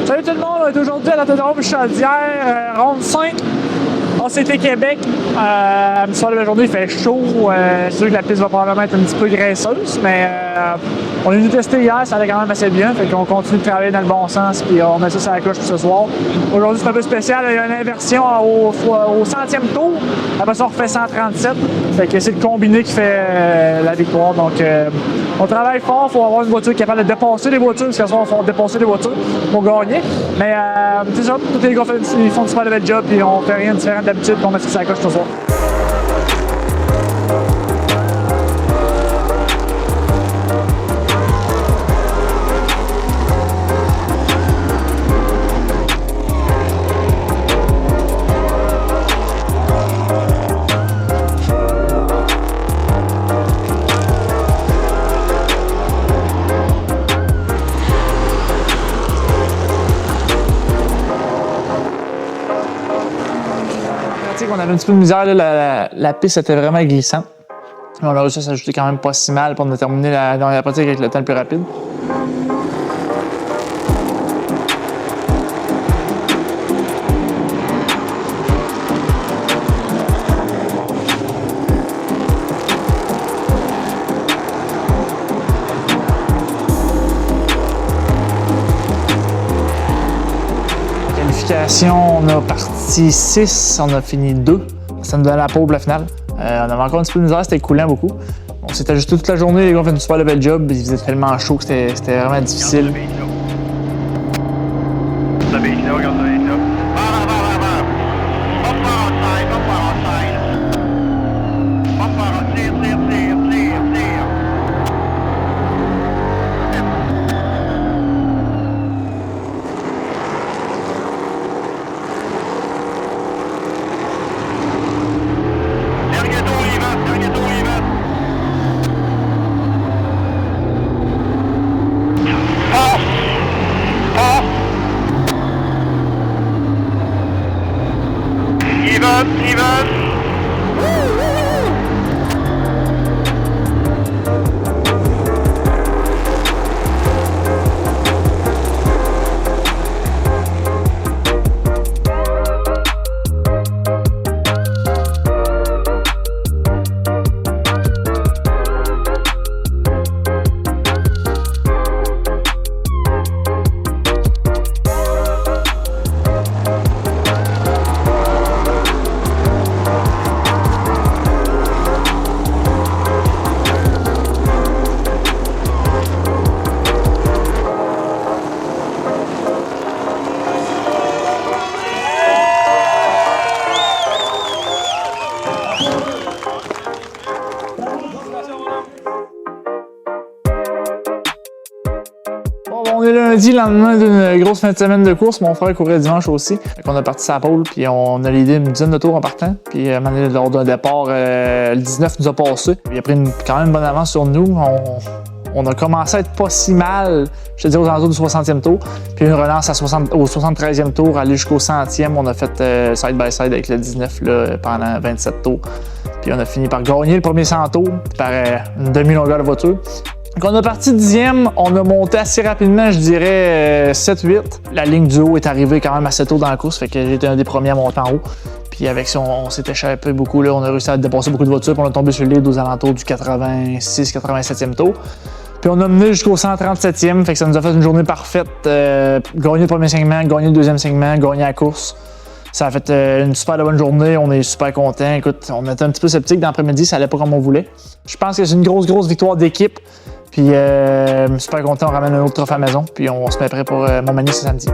Salut tout le monde, on est aujourd'hui à l'autodrome Chaudière, ronde 5. ACT Québec. Le soir de la journée, il fait chaud. C'est sûr que la piste va probablement être un petit peu graisseuse, mais on est venu tester hier, ça allait quand même assez bien. Fait qu'on continue de travailler dans le bon sens, puis on met ça sur la coche pour ce soir. Aujourd'hui, c'est un peu spécial. Il y a une inversion au 100e tour. Après ça, on refait 137. Fait que c'est le combiné qui fait la victoire. Donc, on travaille fort. Il faut avoir une voiture capable de dépasser les voitures, parce qu'à ce soir, il faut dépasser les voitures pour gagner. Mais c'est ça, tous les gars ils font du super bel job, puis on fait rien de différent d'habitude, puis on met ça sur la coche ce soir. On avait un petit peu de misère, là, la piste était vraiment glissante. On a réussi à s'ajouter quand même pas si mal pour terminer la dernière pratique avec le temps le plus rapide. On a parti 6, on a fini 2. Ça nous donne la pole pour la finale. On avait encore un petit peu de misère, c'était coulant beaucoup. On s'est ajusté toute la journée, les gars ont fait une super bel job. Il faisait tellement chaud que c'était vraiment difficile. On est lundi, le lendemain d'une grosse fin de semaine de course. Mon frère courait dimanche aussi. On a parti sa pole, puis on a l'idée une dizaine de tours en partant. Puis à un moment donné, lors d'un départ, le 19 nous a passé. Il a pris quand même une bonne avance sur nous. On a commencé à être pas si mal, je te dis, aux alentours du 60e tour. Puis une relance au 73e tour, aller jusqu'au 100e. On a fait side-by-side avec le 19 là, pendant 27 tours. Puis on a fini par gagner le premier 100 tours par une demi-longueur de voiture. Donc on a parti 10e, on a monté assez rapidement, je dirais 7-8. La ligne du haut est arrivée quand même assez tôt dans la course, fait que j'ai été un des premiers à monter en haut. Puis avec ça, on s'est échappé beaucoup, là, on a réussi à dépasser beaucoup de voitures, puis on a tombé sur le lead aux alentours du 86-87e tour. Puis on a mené jusqu'au 137e, fait que ça nous a fait une journée parfaite. Gagner le premier segment, gagner le deuxième segment, gagner la course. Ça a fait une super bonne journée, on est super contents. Écoute, on était un petit peu sceptiques dans l'après-midi, ça allait pas comme on voulait. Je pense que c'est une grosse victoire d'équipe. Puis super content, on ramène un autre trophée à la maison, puis on se met prêt pour Montmagny ce samedi.